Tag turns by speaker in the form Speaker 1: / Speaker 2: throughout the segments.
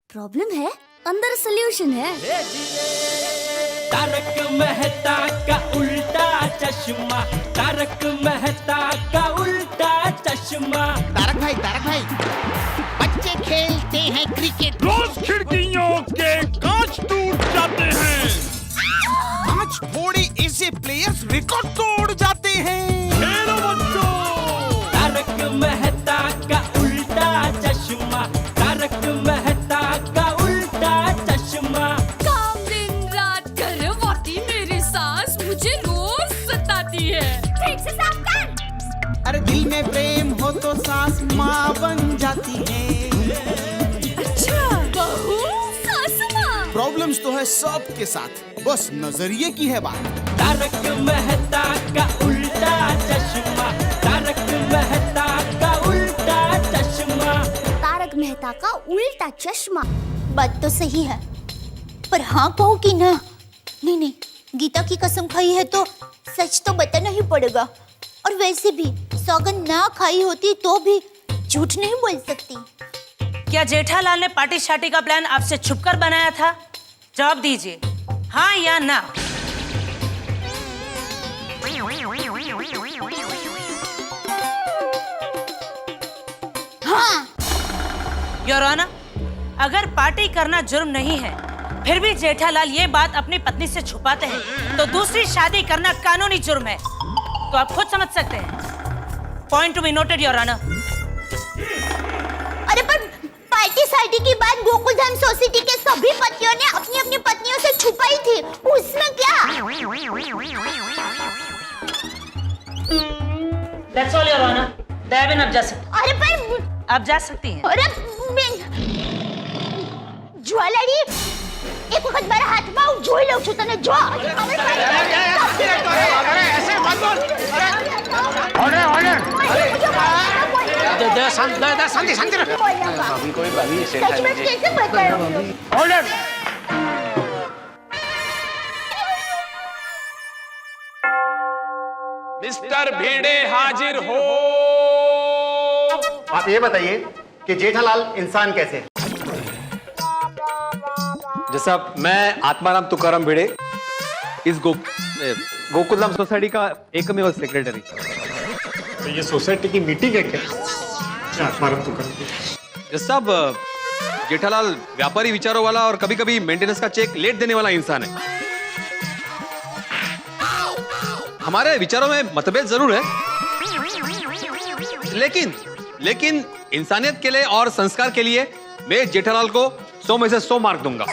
Speaker 1: Problem है, अंदर solution है।
Speaker 2: तारक मेहता का उल्टा चश्मा, तारक मेहता का उल्टा चश्मा।
Speaker 3: तारक भाई, बच्चे खेलते हैं क्रिकेट,
Speaker 4: रोज खिड़कियों के कांच टूट जाते हैं।
Speaker 3: कांच फोड़े ऐसे प्लेयर्स रिकॉर्ड तोड़ जाते हैं।
Speaker 4: खेलो बच्चों।
Speaker 2: तारक मेहता का उल्टा चश्मा, तारक मेहता का उल्टा चश्मा।
Speaker 5: काम दिन रात करवाती मेरी सास मुझे रोज सताती है।
Speaker 1: ठीक से साफ कर।
Speaker 3: अरे दिल में प्रेम हो तो सास माँ बन जाती है।
Speaker 5: अच्छा, बहू सास माँ।
Speaker 3: प्रॉब्लम्स तो है सबके साथ, बस नजरिए की है बात।
Speaker 2: तारक मेहता का उल्टा चश्मा, तारक मेहता का उल्टा चश्मा।
Speaker 1: तारक मेहता का उल्टा चश्मा।
Speaker 6: बात तो सही है, पर हाँ कहूँ कि ना? नहीं, गीता की कसम खाई है तो सच तो बताना ही पड़ेगा। और वैसे भी सौगंध ना खाई होती तो भी झूठ नहीं बोल सकती।
Speaker 7: क्या जेठालाल ने पार्टी शार्टी का प्लान आपसे छुपकर बनाया था? जवाब दीजिए, हाँ या ना।
Speaker 6: हाँ।
Speaker 7: योर ऑनर, अगर पार्टी करना जुर्म नहीं है, फिर भी जेठालाल ये बात अपनी पत्नी से छुपाते हैं, तो दूसरी शादी करना कानूनी जुर्म है। तो आप खुद समझ सकते हैं। Point to be noted your honour.
Speaker 6: अरे पर पार्टी सार्टी की बात गोकुलधाम सोसाइटी के सभी पतियों ने अपनी अपनी पत्नियों से छुपाई थी, उसमें क्या?
Speaker 7: That's all your honor. Devin आप जा सकती।
Speaker 6: अरे पर
Speaker 7: आप जा सकती हैं।
Speaker 6: अरे ज्वेलरी एक वक्त मेरा हाथ में જોઈ લઉં છું તને જો
Speaker 4: ऐसे मत बोल। शांति
Speaker 6: सच में कैसे बताऊं?
Speaker 4: मिस्टर भिड़े हाजिर हो।
Speaker 8: आप ये बताइए कि जेठालाल इंसान कैसे है?
Speaker 9: जैसा मैं आत्माराम तुकाराम भिड़े, इस गोकुलधाम सोसाइटी का एकमेव सेक्रेटरी।
Speaker 8: तो ये सोसाइटी की मीटिंग है क्या? आत्माराम तुकाराम।
Speaker 9: जैसा जेठालाल व्यापारी विचारों वाला और कभी कभी मेंटेनेंस का चेक लेट देने वाला इंसान है। हमारे विचारों में मतभेद जरूर है, लेकिन इंसानियत के लिए और संस्कार के लिए मैं जेठालाल को 100 में से 100 मार्क दूंगा।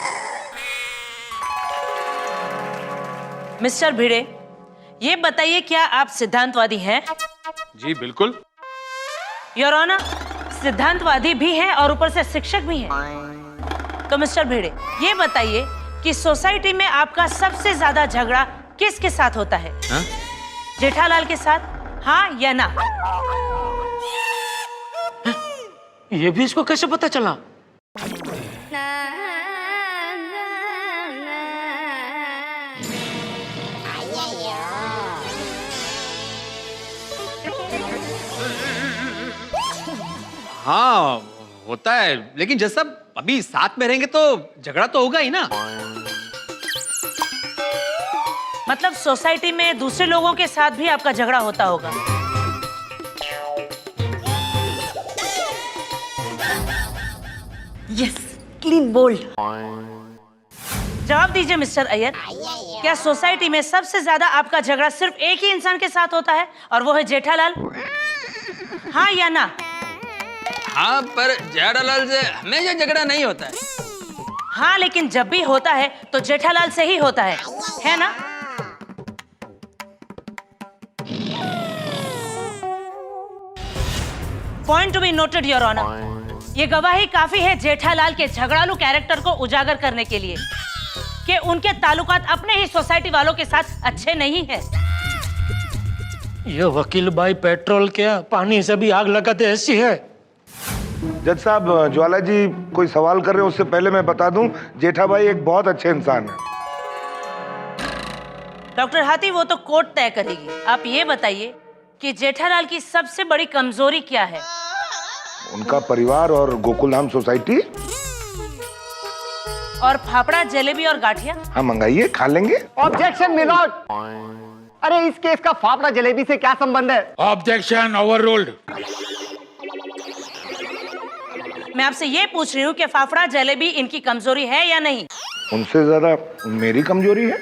Speaker 7: मिस्टर भिड़े, ये बताइए क्या आप सिद्धांतवादी हैं?
Speaker 9: जी बिल्कुल।
Speaker 7: योर ऑनर, सिद्धांतवादी भी हैं और ऊपर से शिक्षक भी हैं। तो मिस्टर भिड़े, ये बताइए कि सोसाइटी में आपका सबसे ज्यादा झगड़ा किसके साथ होता है?
Speaker 9: हा?
Speaker 7: जेठालाल के साथ, हाँ या ना?
Speaker 2: ये भी इसको कैसे पता चला?
Speaker 9: हाँ होता है, लेकिन जैसा अभी साथ में रहेंगे तो झगड़ा तो होगा ही ना।
Speaker 7: मतलब सोसाइटी में दूसरे लोगों के साथ भी आपका झगड़ा होता होगा?
Speaker 5: Yes, clean bowled.
Speaker 7: जवाब दीजिए मिस्टर अय्यर, क्या सोसाइटी में सबसे ज्यादा आपका झगड़ा सिर्फ एक ही इंसान के साथ होता है और वो है जेठालाल? हाँ या ना?
Speaker 10: हाँ, पर जेठालाल से हमेशा झगड़ा नहीं होता है।
Speaker 7: हाँ, लेकिन जब भी होता है तो जेठालाल से ही होता है ना? Point to be noted your honour. ये गवाही काफी है जेठालाल के झगड़ालू कैरेक्टर को उजागर करने के लिए कि उनके ताल्लुकात अपने ही सोसाइटी वालों के साथ अच्छे नहीं हैं।
Speaker 2: ये वकील भाई पेट्रोल क्या पानी से भी आग लगाते ऐसी है।
Speaker 11: जज साहब, ज्वाला जी कोई सवाल कर रहे हैं उससे पहले मैं बता दूं, जेठा भाई एक बहुत अच्छे इंसान है।
Speaker 7: डॉक्टर हाथी, वो तो कोर्ट तय करेगी। आप ये बताइए कि जेठालाल की सबसे बड़ी कमजोरी क्या है?
Speaker 11: उनका परिवार और गोकुलधाम सोसाइटी।
Speaker 7: और फाफड़ा, जलेबी और गाठिया।
Speaker 11: हाँ मंगाइए, खा लेंगे।
Speaker 12: Objection milord. अरे इस केस का फाफड़ा जलेबी से क्या संबंध है?
Speaker 4: Objection overruled.
Speaker 7: मैं आपसे ये पूछ रही हूँ कि फाफड़ा जलेबी इनकी कमजोरी है या नहीं?
Speaker 11: उनसे ज्यादा मेरी कमजोरी है।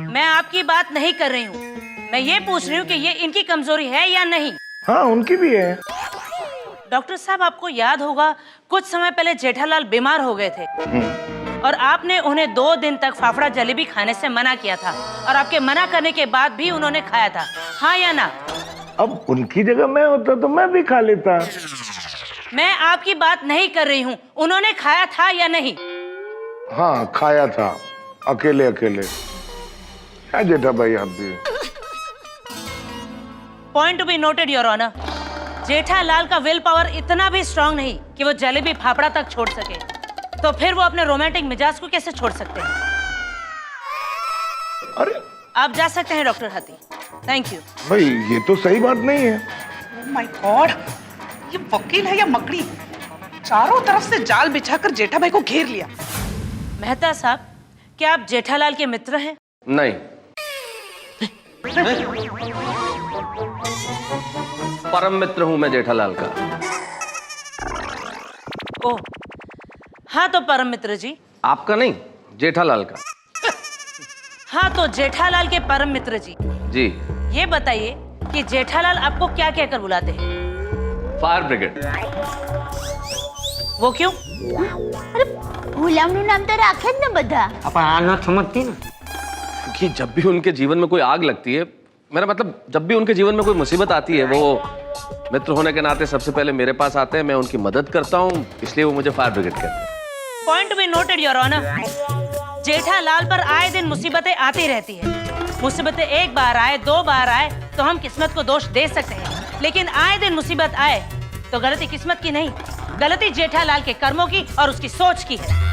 Speaker 7: मैं आपकी बात नहीं कर रही हूँ, मैं ये पूछ रही हूँ कि ये इनकी कमजोरी है या नहीं।
Speaker 11: हाँ उनकी भी है।
Speaker 7: डॉक्टर साहब, आपको याद होगा कुछ समय पहले जेठालाल बीमार हो गए थे और आपने उन्हें 2 दिन तक फाफड़ा जलेबी खाने से मना किया था, और आपके मना करने के बाद भी उन्होंने खाया था, हाँ या ना?
Speaker 11: अब उनकी जगह मैं होता तो मैं भी खा लेता।
Speaker 7: मैं आपकी बात नहीं कर रही हूँ, उन्होंने खाया था या नहीं?
Speaker 11: हाँ खाया था, अकेले अकेले। क्या जेठा भाई आप भी।
Speaker 7: Point to be noted your honour, Jethalal का विल पावर इतना भी स्ट्रांग नहीं कि वो जलेबी फाफड़ा तक छोड़ सके, तो फिर वो अपने रोमांटिक मिजाज को कैसे छोड़ सकते हैं?
Speaker 11: अरे
Speaker 7: आप जा सकते हैं डॉक्टर हाथी। Thank you.
Speaker 11: भाई ये तो सही बात नहीं है।
Speaker 13: ओह माय गॉड, ये वकील है या मकड़ी? चारों तरफ से जाल बिछाकर जेठा भाई को घेर लिया।
Speaker 7: मेहता साहब, क्या आप जेठालाल के मित्र हैं?
Speaker 9: नहीं। परम मित्र हूं मैं जेठालाल का।
Speaker 7: ओह हाँ, तो परम मित्र जी।
Speaker 9: आपका नहीं, जेठालाल का।
Speaker 7: हाँ तो जेठालाल के परम मित्र जी।
Speaker 9: जी।
Speaker 7: ये बताइए कि जेठालाल आपको क्या कहकर बुलाते हैं?
Speaker 9: Fire brigade.
Speaker 7: वो क्यों?
Speaker 6: અરે ગુલામનું નામ તો રાખે જ ને બધા.
Speaker 12: अपन आना समझती ना
Speaker 9: कि जब भी उनके जीवन में कोई आग लगती है, मेरा मतलब जब भी उनके जीवन में कोई मुसीबत आती है, वो मित्र होने के नाते सबसे पहले मेरे पास आते हैं, मैं उनकी मदद करता हूँ, इसलिए वो मुझे फायर ब्रिगेड कहते हैं।
Speaker 7: Point to be noted your honour, Jethalal पर आए दिन मुसीबतें आती रहती है। मुसीबतें एक बार आए, 2 बार आए तो हम किस्मत को दोष दे सकते हैं, लेकिन आए दिन मुसीबत आए तो गलती किस्मत की नहीं, गलती जेठालाल के कर्मों की और उसकी सोच की है।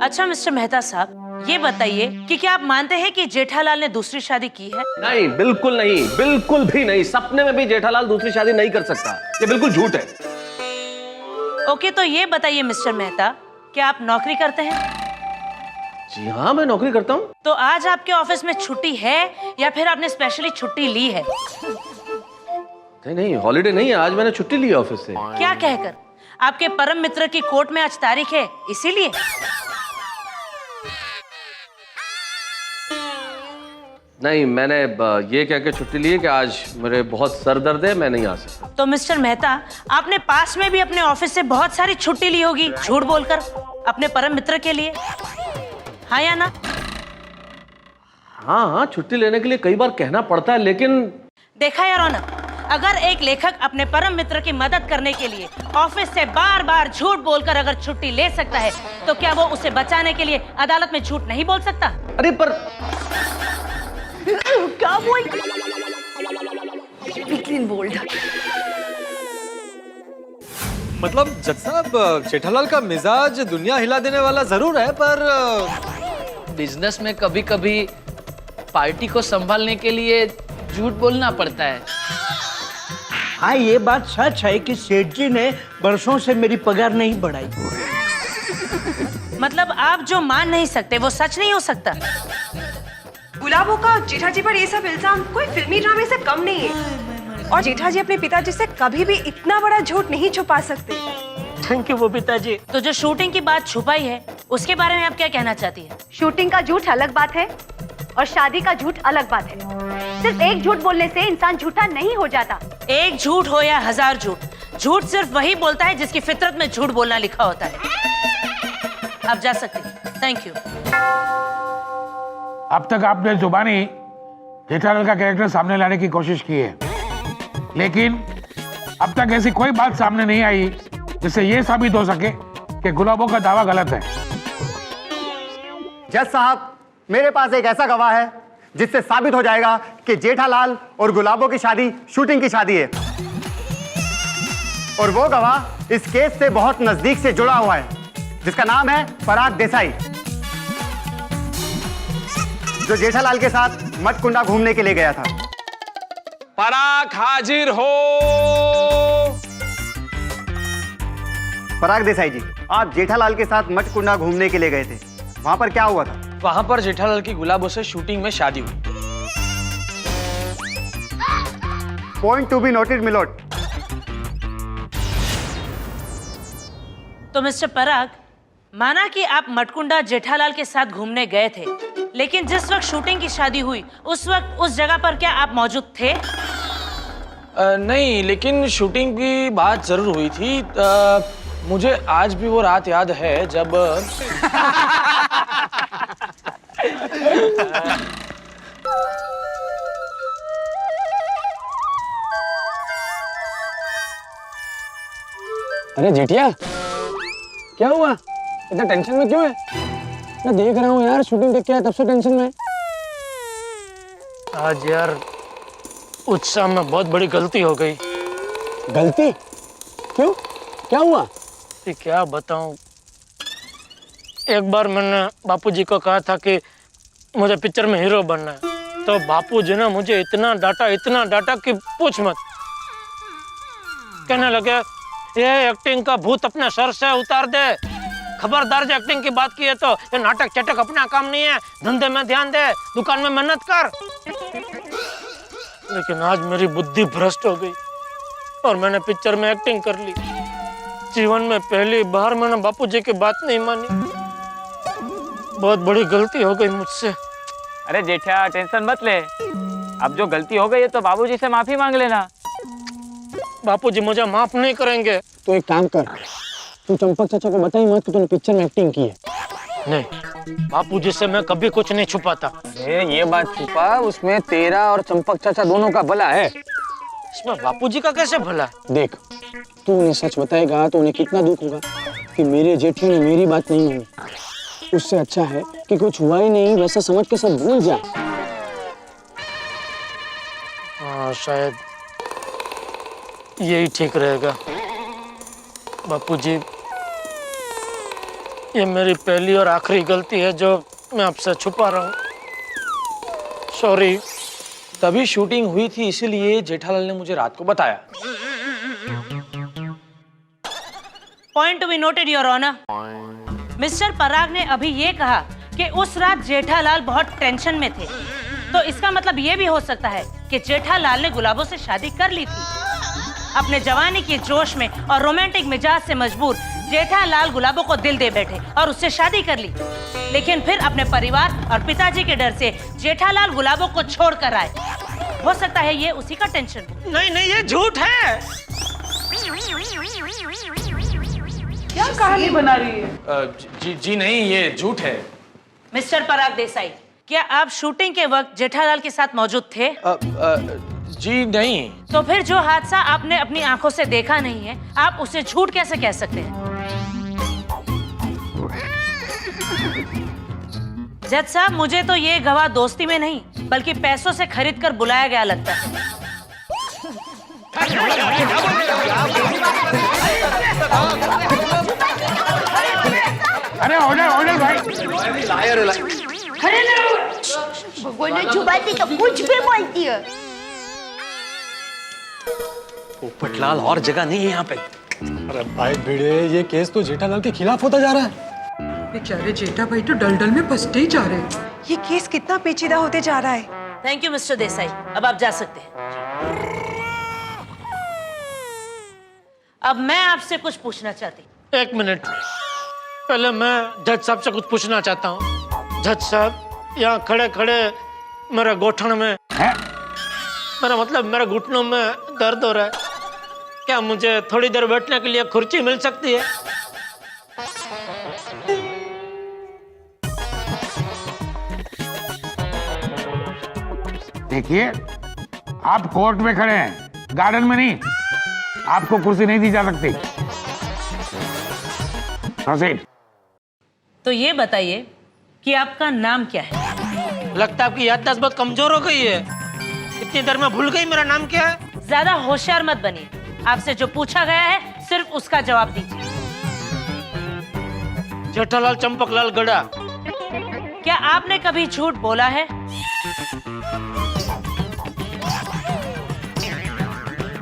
Speaker 7: अच्छा मिस्टर मेहता साहब, ये बताइए कि क्या आप मानते हैं कि जेठालाल ने दूसरी शादी की है?
Speaker 9: नहीं, बिल्कुल नहीं, बिल्कुल भी नहीं। सपने में भी जेठालाल दूसरी शादी नहीं कर सकता, ये बिल्कुल झूठ है।
Speaker 7: ओके, तो ये बताइए मिस्टर मेहता, क्या आप नौकरी करते हैं?
Speaker 9: जी हाँ, मैं नौकरी करता हूँ।
Speaker 7: तो आज आपके ऑफिस में छुट्टी है या फिर आपने स्पेशली छुट्टी ली है?
Speaker 9: नहीं, हॉलीडे नहीं है, आज मैंने छुट्टी ली है ऑफिस से।
Speaker 7: क्या कहकर? आपके परम मित्र की कोर्ट में आज तारीख है, इसीलिए?
Speaker 9: नहीं, मैंने ये कह के छुट्टी ली है कि आज मेरे बहुत सर दर्द है, मैं नहीं आ सकता।
Speaker 7: तो मिस्टर मेहता, आपने पास में भी अपने ऑफिस से बहुत सारी छुट्टी ली होगी झूठ बोलकर अपने परम मित्र के लिए, हाँ या ना?
Speaker 9: हाँ, छुट्टी लेने के लिए कई बार कहना पड़ता है, लेकिन
Speaker 7: देखा यार ऑनर, अगर एक लेखक अपने परम मित्र की मदद करने के लिए ऑफिस से बार बार झूठ बोलकर अगर छुट्टी ले सकता है, तो क्या वो उसे बचाने के लिए अदालत में झूठ नहीं बोल सकता?
Speaker 9: अरे पर
Speaker 5: क्या बोल? बोल्ड।
Speaker 8: मतलब जज साहब, जेठालाल का मिजाज दुनिया हिला देने वाला जरूर है, पर
Speaker 10: बिजनेस में कभी कभी पार्टी को संभालने के लिए झूठ बोलना पड़ता है।
Speaker 12: हाँ ये बात सच है कि सेठ जी ने बरसों से मेरी पगार नहीं बढ़ाई।
Speaker 7: मतलब आप जो मान नहीं सकते वो सच नहीं हो सकता।
Speaker 14: गुलाबों का जेठा जी पर ये सब इल्जाम कोई फिल्मी ड्रामे से कम नहीं है, और जेठा जी अपने पिताजी से कभी भी इतना बड़ा झूठ नहीं छुपा सकते।
Speaker 12: थैंक यू वो पिताजी।
Speaker 7: तो जो शूटिंग की बात छुपाई है, उसके बारे में आप क्या कहना चाहती है?
Speaker 14: शूटिंग का झूठ अलग बात है और शादी का झूठ अलग बात है। सिर्फ एक झूठ बोलने से इंसान झूठा नहीं हो जाता।
Speaker 7: एक झूठ हो या 1000 झूठ, झूठ सिर्फ वही बोलता है जिसकी फितरत में झूठ बोलना लिखा होता है। आप जा सकते हैं। Thank you.
Speaker 4: अब तक आपने जुबानी जेठालाल का कैरेक्टर सामने लाने की कोशिश की है, लेकिन अब तक ऐसी कोई बात सामने नहीं आई जिससे ये साबित हो सके कि गुलाबों का दावा गलत है।
Speaker 12: जज साहब, मेरे पास एक ऐसा गवाह है जिससे साबित हो जाएगा कि जेठालाल और गुलाबों की शादी शूटिंग की शादी है, और वो गवाह इस केस से बहुत नजदीक से जुड़ा हुआ है, जिसका नाम है पराग देसाई, जो जेठालाल के साथ मटकुंडा घूमने के लिए गया था।
Speaker 3: पराग हाजिर हो।
Speaker 12: पराग देसाई जी, आप जेठालाल के साथ मटकुंडा घूमने के लिए गए थे, वहां पर क्या हुआ था?
Speaker 10: वहां पर जेठालाल की गुलाबों से शूटिंग में शादी हुई।
Speaker 12: Point to be noted milord.
Speaker 7: तो मिस्टर पराग, माना कि आप मटकुंडा जेठालाल के साथ घूमने गए थे, लेकिन जिस वक्त शूटिंग की शादी हुई उस वक्त उस जगह पर क्या आप मौजूद थे?
Speaker 10: नहीं, लेकिन शूटिंग की बात जरूर हुई थी। मुझे आज भी वो रात याद है जब
Speaker 15: अरे जेठिया, क्या हुआ? इतना टेंशन में क्यों है? मैं देख रहा हूँ यार, शूटिंग देख के आया तब से टेंशन में।
Speaker 2: आज यार उत्साह में बहुत बड़ी गलती हो गई।
Speaker 15: गलती? क्यों? क्या हुआ?
Speaker 2: क्या बताऊं। एक बार मैंने बापूजी को कहा था कि मुझे पिक्चर में हीरो बनना है, तो बापूजी ने मुझे इतना डांटा कि पूछ मत। कहने लगे, ये एक्टिंग का भूत अपने सर से उतार दे, खबरदार जो एक्टिंग की बात की है तो ये नाटक चटक अपना काम नहीं है, धंधे में ध्यान दे, दुकान में मेहनत कर। लेकिन आज मेरी बुद्धि भ्रष्ट हो गई और मैंने पिक्चर में एक्टिंग कर ली। जीवन में पहली बार मैंने बापूजी की बात नहीं मानी। बहुत बड़ी गलती हो गई मुझसे।
Speaker 16: अरे जेठा, टेंशन मत ले, अब जो गलती हो गई है तो बाबूजी से माफी मांग लेना।
Speaker 2: बापूजी मुझे माफ नहीं करेंगे।
Speaker 15: तो एक काम कर, तू चंपक चाचा को बताई मत कि तूने पिक्चर में एक्टिंग की है।
Speaker 2: नहीं, बापूजी से मैं कभी कुछ नहीं छुपाता।
Speaker 15: ये बात छुपा, उसमें तेरा और चंपक चाचा दोनों का भला है।
Speaker 2: इसमें बापूजी का कैसे भला है?
Speaker 15: देख, तू उन्हें सच बताएगा तो उन्हें कितना दुख होगा कि मेरे जेठी ने मेरी बात नहीं मानी। उससे अच्छा है कि कुछ हुआ ही नहीं, वैसा समझ के सब भूल जा।
Speaker 2: हाँ, शायद यही ठीक रहेगा। बापूजी, ये मेरी पहली और आखिरी गलती है जो मैं आपसे छुपा रहा हूँ। सॉरी।
Speaker 10: तभी शूटिंग हुई थी, इसीलिए जेठालाल ने मुझे रात को बताया।
Speaker 7: Point to be noted your honour. Mister Parag ने अभी ये कहा कि उस रात जेठालाल बहुत टेंशन में थे, तो इसका मतलब ये भी हो सकता है कि जेठालाल ने गुलाबों से शादी कर ली थी। अपने जवानी के जोश में और रोमांटिक मिजाज से मजबूर जेठालाल गुलाबों को दिल दे बैठे और उससे शादी कर ली, लेकिन फिर अपने परिवार और पिताजी के डर से जेठालाल गुलाबों को छोड़कर आए। हो सकता है ये उसी का टेंशन।
Speaker 2: नहीं, ये झूठ है।
Speaker 13: क्या कहानी बना रही है?
Speaker 10: जी नहीं, ये झूठ है।
Speaker 7: मिस्टर पराग देसाई, क्या आप शूटिंग के वक्त जेठालाल के साथ मौजूद थे?
Speaker 10: जी नहीं।
Speaker 7: तो फिर जो हादसा आपने अपनी आंखों से देखा नहीं है, आप उसे झूठ कैसे कह सकते हैं? जज साहब, मुझे तो ये गवाह दोस्ती में नहीं बल्कि पैसों से खरीद कर बुलाया गया लगता है।
Speaker 4: अरे ऑर्डर भाई।
Speaker 6: अरे भगवान ने जुबानी तो कुछ भी बोलती है।
Speaker 10: पोपटलाल, और जगह नहीं है यहाँ पे।
Speaker 8: अरे भाई भिड़े, ये केस तो जेठालाल के खिलाफ होता जा रहा है।
Speaker 13: बेचारे जेठा भाई तो डल में फंसते ही जा रहे हैं। ये केस कितना पेचीदा होते जा रहा है।
Speaker 7: थैंक यू मिस्टर देसाई, अब आप जा सकते हैं। अब मैं आपसे कुछ पूछना चाहती।
Speaker 2: एक मिनट, पहले मैं जज साहब से कुछ पूछना चाहता हूँ। जज साहब, यहाँ खड़े खड़े मेरे गोठन में है, मेरा मतलब मेरे घुटनों में दर्द हो रहा है। क्या मुझे थोड़ी देर बैठने के लिए कुर्सी मिल सकती है?
Speaker 4: देखिए, आप कोर्ट में खड़े हैं, गार्डन में नहीं। आपको कुर्सी नहीं दी जा सकती। प्रोसीड।
Speaker 7: तो ये बताइए कि आपका नाम क्या है?
Speaker 2: लगता है आपकी याददाश्त बहुत कमजोर हो गई है। इतनी देर में भूल गई मेरा नाम क्या है?
Speaker 7: ज्यादा होशियार मत बनिए। आपसे जो पूछा गया है सिर्फ उसका जवाब दीजिए।
Speaker 2: जेठालाल चंपकलाल गड़ा।
Speaker 7: क्या आपने कभी झूठ बोला है?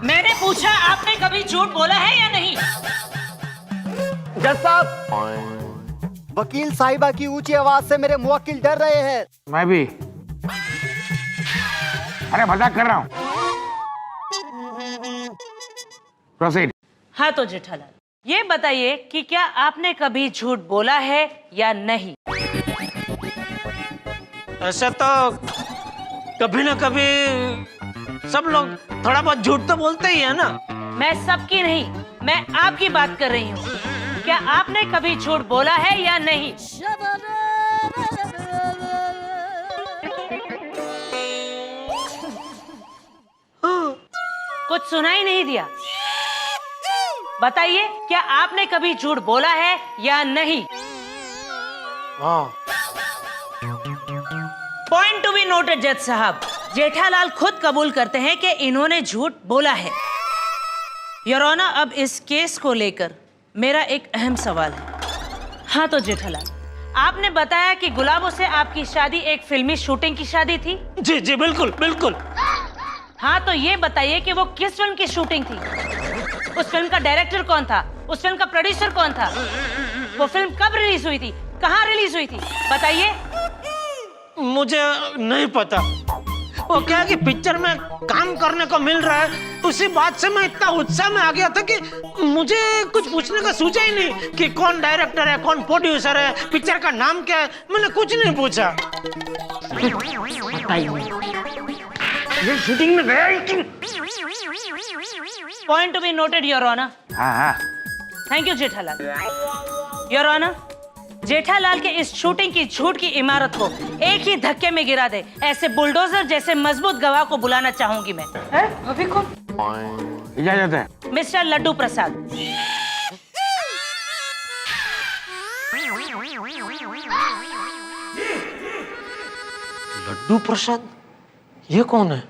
Speaker 7: मैंने पूछा, आपने कभी झूठ बोला है या नहीं?
Speaker 12: जज साहब, वकील साहिबा की ऊंची आवाज से मेरे मुवक्किल डर रहे हैं।
Speaker 4: मैं भी। अरे मजाक कर रहा हूँ। प्रोसीड।
Speaker 7: हाँ तो जेठालाल, ये बताइए कि क्या आपने कभी झूठ बोला है या नहीं?
Speaker 2: ऐसे तो कभी ना कभी सब लोग थोड़ा बहुत झूठ तो बोलते ही है ना।
Speaker 7: मैं सबकी नहीं, मैं आपकी बात कर रही हूँ। क्या आपने कभी झूठ बोला है या नहीं? कुछ सुनाई नहीं दिया। बताइए, क्या आपने कभी झूठ बोला है या नहीं? पॉइंट टू बी नोटेड जज साहब, जेठालाल खुद कबूल करते हैं कि इन्होंने झूठ बोला है। योर ऑनर, अब इस केस को लेकर मेरा एक अहम सवाल है। हाँ तो जेठालाल, आपने बताया कि गुलाबों से आपकी शादी एक फिल्मी शूटिंग की शादी थी।
Speaker 2: जी जी बिल्कुल बिल्कुल।
Speaker 7: हाँ तो ये बताइए कि वो किस फिल्म की शूटिंग थी? उस फिल्म का डायरेक्टर कौन था? उस फिल्म का प्रोड्यूसर कौन था? वो फिल्म कब रिलीज हुई थी? कहाँ रिलीज हुई थी? बताइए।
Speaker 2: मुझे नहीं पता। वो क्या है कि पिक्चर में काम करने को मिल रहा है, उसी बात से मैं इतना उत्साह में आ गया था कि मुझे कुछ पूछने का सूझा ही नहीं कि कौन डायरेक्टर है, कौन प्रोड्यूसर है, पिक्चर का नाम क्या है। मैंने कुछ नहीं पूछा। ये शूटिंग में गया ही क्यों?
Speaker 7: Point to be noted your honour.
Speaker 4: हाँ।
Speaker 7: Thank you Jethalal. Your honour, Jethalal के इस शूटिंग की झूठ की इमारत को एक ही धक्के में गिरा दे, ऐसे बुलडोजर जैसे मजबूत गवाह को बुलाना चाहूंगी मैं।
Speaker 13: अभी कौन?
Speaker 4: इजाजत है।
Speaker 7: मिस्टर लड्डू प्रसाद।
Speaker 2: लड्डू प्रसाद? ये कौन है?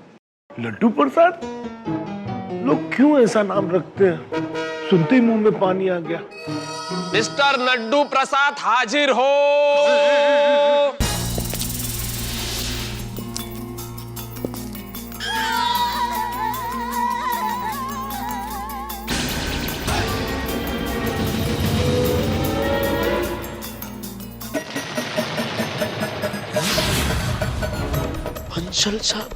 Speaker 11: लड्डू प्रसाद? लोग क्यों ऐसा नाम रखते हैं? सुनते ही मुंह में पानी आ गया।
Speaker 3: मिस्टर लड्डू प्रसाद हाजिर हो।
Speaker 2: बंसल साहब।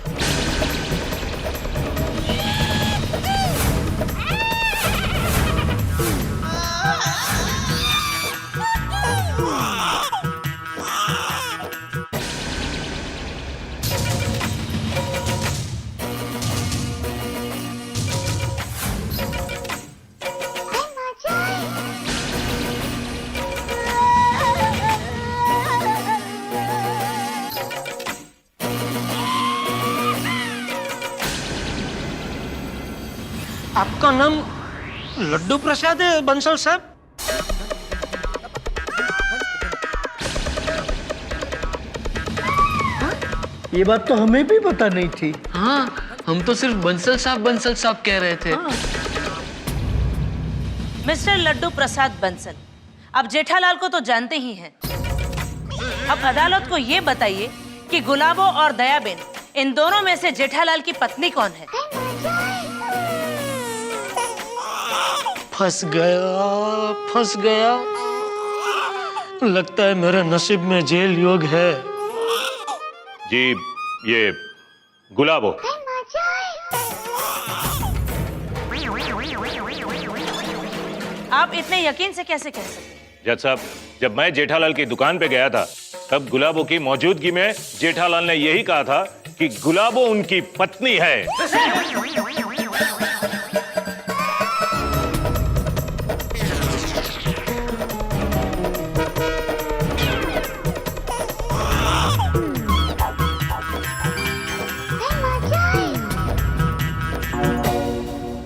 Speaker 2: आपका नाम लड्डू प्रसाद है बंसल साहब?
Speaker 10: ये बात तो हमें भी पता नहीं थी। हाँ, हम तो सिर्फ बंसल साहब कह रहे थे।
Speaker 7: मिस्टर लड्डू प्रसाद बंसल, अब जेठालाल को तो जानते ही हैं। अब अदालत को ये बताइए कि गुलाबो और दयाबेन, इन दोनों में से जेठालाल की पत्नी कौन है?
Speaker 2: फंस गया। लगता है मेरे नसीब में जेल योग है।
Speaker 17: जी, ये गुलाबो।
Speaker 7: आप इतने यकीन से कैसे कह सकते?
Speaker 17: जज साहब, जब मैं जेठालाल की दुकान पे गया था, तब गुलाबो की मौजूदगी में जेठालाल ने यही कहा था कि गुलाबो उनकी पत्नी है।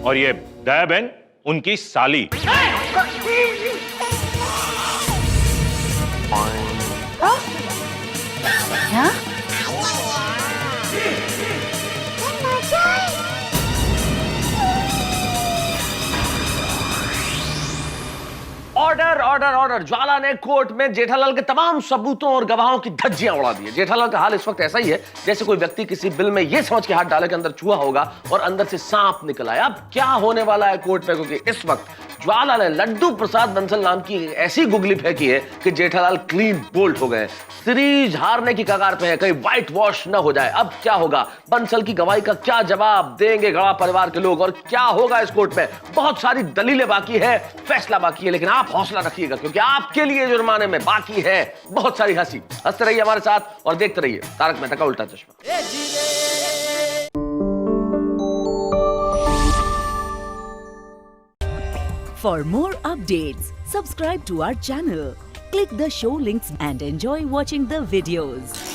Speaker 17: और ये दयाबेन उनकी साली।
Speaker 9: Order order order. ज्वाला ने कोर्ट में जेठालाल के तमाम सबूतों और गवाहों की धज्जियां उड़ा दी है। जेठालाल का हाल इस वक्त ऐसा ही है जैसे कोई व्यक्ति किसी बिल में ये समझ के हाथ डाले के अंदर चूहा होगा और अंदर से सांप निकल आया। अब क्या होने वाला है कोर्ट में, क्योंकि इस वक्त ज्वाला ने लड्डू प्रसाद बंसल नाम की ऐसी गुगली फेंकी है कि जेठालाल क्लीन बोल्ड हो गए। सीरीज हारने की कगार पे है, कहीं व्हाइट वॉश न हो जाए। अब क्या होगा? बंसल की गवाही का क्या जवाब देंगे गढ़ा परिवार के लोग और क्या होगा इस कोर्ट में? बहुत सारी दलीलें बाकी है, फैसला बाकी है, लेकिन आप हौसला रखिएगा क्योंकि आपके लिए जुर्माने में बाकी है बहुत सारी हंसी। हंसते रहिए हमारे साथ और देखते रहिए तारक मेहता का उल्टा चश्मा।
Speaker 18: For more updates, subscribe to our channel, click the show links and enjoy watching the videos.